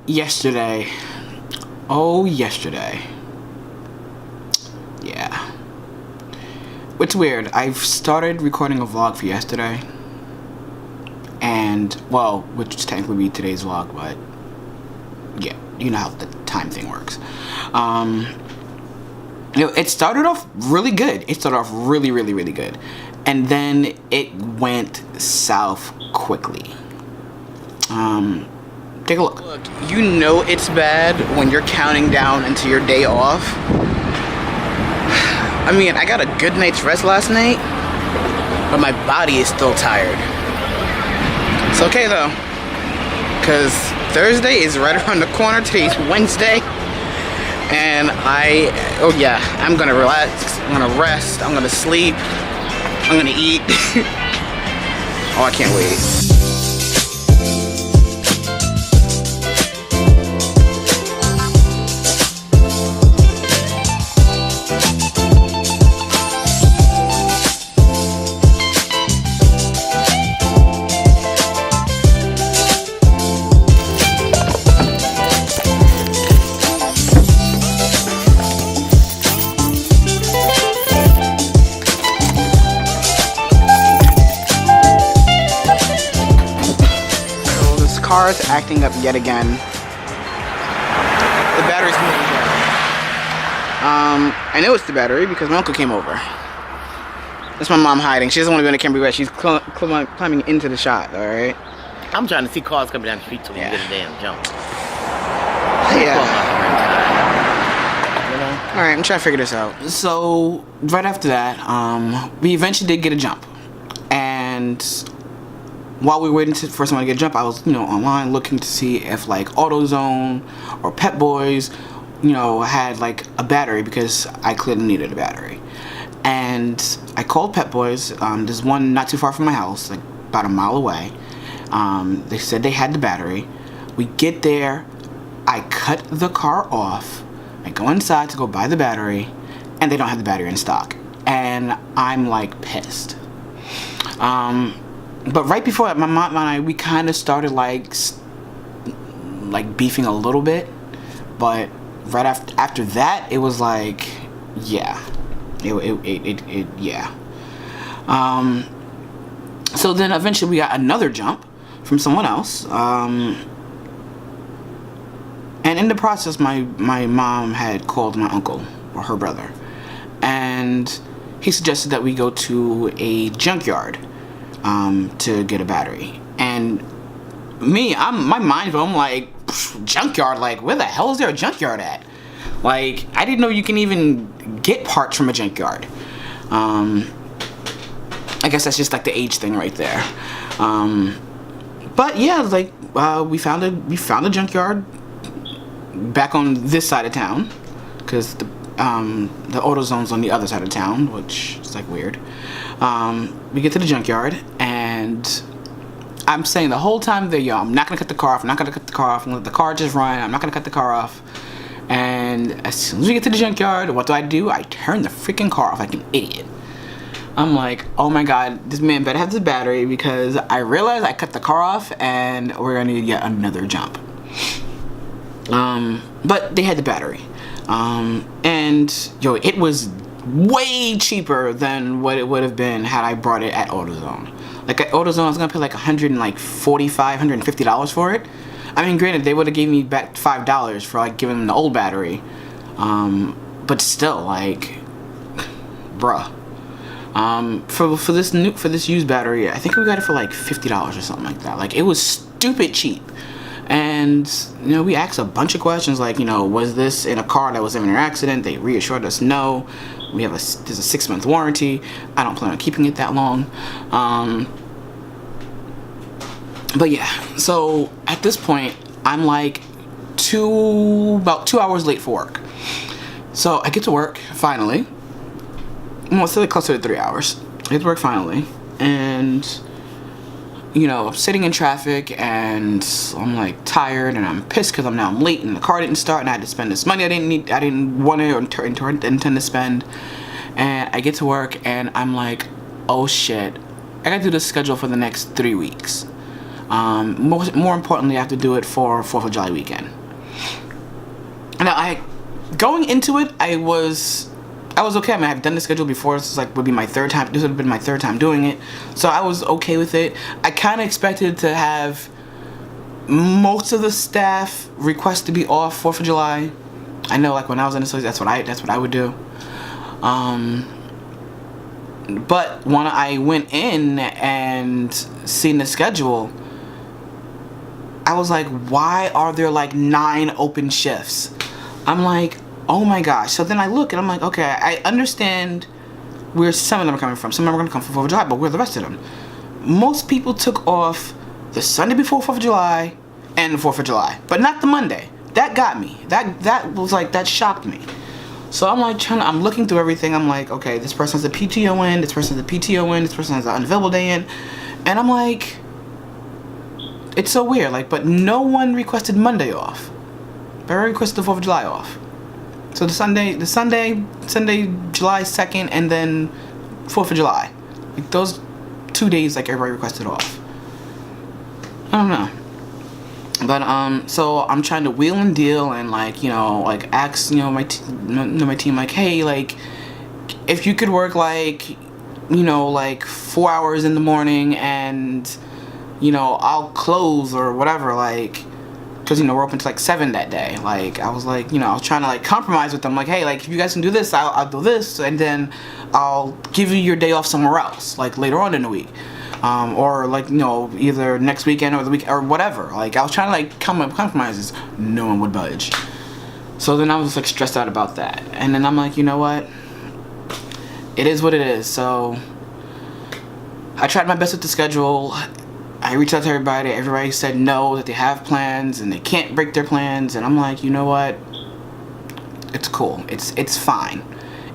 yesterday. Oh, yesterday. Yeah. It's weird. I've started recording a vlog for yesterday. And, well, which technically be today's vlog, but yeah, you know how the time thing works. It started off really good. It started off really, really, really good. And then it went south quickly. Take a look. Look, you know it's bad when you're counting down into your day off. I mean, I got a good night's rest last night, but my body is still tired. It's okay though, because Thursday is right around the corner. Today's Wednesday, and I'm gonna relax, I'm gonna rest, I'm gonna sleep, I'm gonna eat. Oh, I can't wait. Car is acting up yet again. The battery's moving here. I know it's the battery because my uncle came over. That's my mom hiding. She doesn't want to go in the camera, but she's climbing into the shot, alright? I'm trying to see cars coming down the street so we can get a damn jump. Yeah. Alright, I'm trying to figure this out. So, right after that, we eventually did get a jump. And while we were waiting for someone to get a jump, I was, online looking to see if like AutoZone or Pep Boys, had like a battery because I clearly needed a battery. And I called Pep Boys. There's one not too far from my house, like about a mile away. They said they had the battery. We get there, I cut the car off. I go inside to go buy the battery, and they don't have the battery in stock. And I'm like pissed. But right before that, my mom and I, we kind of started like beefing a little bit. But right after that, it was like, yeah, yeah. So then eventually we got another jump from someone else. And in the process, my mom had called my uncle or her brother, and he suggested that we go to a junkyard to get a battery. And me, my mind, I'm like, junkyard, like where the hell is there a junkyard at? Like, I didn't know you can even get parts from a junkyard. I guess that's just like the age thing right there. But yeah, like we found a junkyard back on this side of town, because the AutoZone's on the other side of town, which is like weird. We get to the junkyard, and I'm saying the whole time there, yo, I'm not gonna cut the car off. I'm not gonna cut the car off. I'm gonna let the car just run. I'm not gonna cut the car off. And as soon as we get to the junkyard, what do? I turn the freaking car off like an idiot. I'm like, oh my god, this man better have this battery, because I realized I cut the car off and we're gonna need yet another jump. But they had the battery. And yo, it was way cheaper than what it would have been had I brought it at AutoZone. Like at AutoZone, I was gonna pay like $145, $150 for it. I mean, granted, they would have gave me back $5 for like giving them the old battery. But still, like, bruh. For this used battery, I think we got it for like $50 or something like that. Like, it was stupid cheap. And we asked a bunch of questions like, was this in a car that was in an accident? They reassured us no. There's a 6-month warranty. I don't plan on keeping it that long. But yeah, so at this point, I'm like about 2 hours late for work. So I get to work finally. Well, it's like closer to 3 hours. I get to work finally, and I'm sitting in traffic, and I'm like tired, and I'm pissed because I'm late, and the car didn't start, and I had to spend this money I didn't want to or intend to spend. And I get to work, and I'm like, oh shit, I gotta do the schedule for the next 3 weeks. More importantly, I have to do it for 4th of July weekend. Now, going into it, I was okay. I mean, I've done the schedule before. This is would be my third time. This would have been my third time doing it, so I was okay with it. I kind of expected to have most of the staff request to be off 4th of July. I know, when I was in the that's what I would do. But when I went in and seen the schedule, I was like, why are there 9 open shifts? I'm like, oh my gosh. So then I look and I'm like, okay, I understand where some of them are coming from. Some of them are going to come from 4th of July, but where are the rest of them? Most people took off the Sunday before 4th of July and the 4th of July, but not the Monday. That got me. That was that shocked me. So I'm I'm looking through everything. I'm like, okay, this person has a PTO in, this person has a PTO in, this person has an unavailable day in. And I'm like, it's so weird. But no one requested Monday off. But I requested the 4th of July off. So the Sunday, July 2nd, and then 4th of July. Those 2 days, everybody requested off. I don't know. But, so I'm trying to wheel and deal and, ask, my team, hey, if you could work, 4 hours in the morning and, I'll close or whatever, because, we're open to 7 that day. I was I was trying to compromise with them, hey, if you guys can do this, I'll do this, and then I'll give you your day off somewhere else, later on in the week. Or either next weekend or the week or whatever. I was trying to come up with compromises. No one would budge. So then I was stressed out about that. And then I'm like, you know what? It is what it is. So I tried my best with the schedule. I reached out to everybody. Everybody said no, that they have plans and they can't break their plans. And I'm like, you know what? It's cool. It's fine.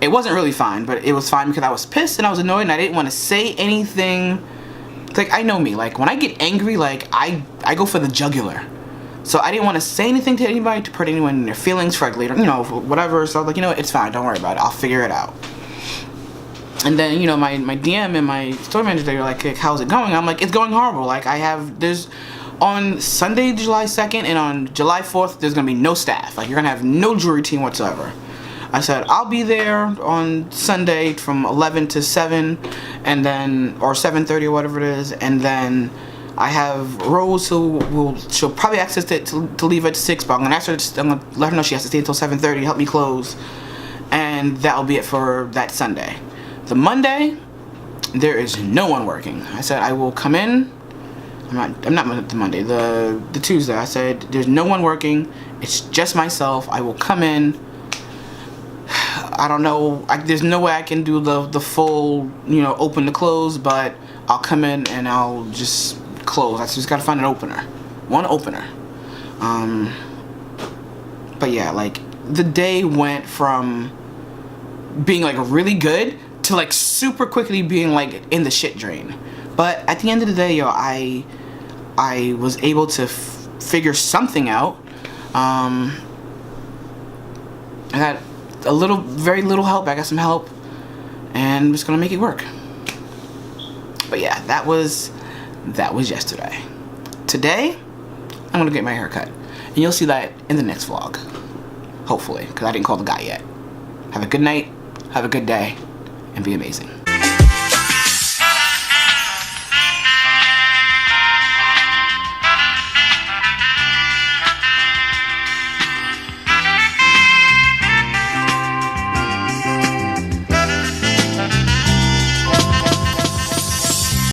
It wasn't really fine, but it was fine because I was pissed and I was annoyed and I didn't want to say anything. I know me. When I get angry, I go for the jugular. So I didn't want to say anything to anybody to hurt anyone in their feelings for later, whatever. So I was like, it's fine. Don't worry about it. I'll figure it out. And then, my DM and my store manager, they were like, how's it going? I'm like, it's going horrible. There's on Sunday, July 2nd and on July 4th, there's going to be no staff. You're going to have no jewelry team whatsoever. I said, I'll be there on Sunday from 11 to 7, and then, or 7:30 or whatever it is, and then I have Rose she'll probably access it to leave at 6, but I'm going to let her know she has to stay until 7:30 to help me close, and that'll be it for that Sunday. The Monday, there is no one working. I said, I will come in, I'm not the Monday, the Tuesday, I said, there's no one working, it's just myself, I will come in. I don't know, there's no way I can do the full, open to close, but I'll come in and I'll just close. I just gotta find an opener. One opener. But yeah, the day went from being really good to super quickly being in the shit drain. But at the end of the day, I was able to figure something out. I got very little help. I got some help, and I'm just gonna make it work. But yeah, that was yesterday. Today, I'm gonna get my hair cut, and you'll see that in the next vlog, hopefully, because I didn't call the guy yet. Have a good night, have a good day, and be amazing.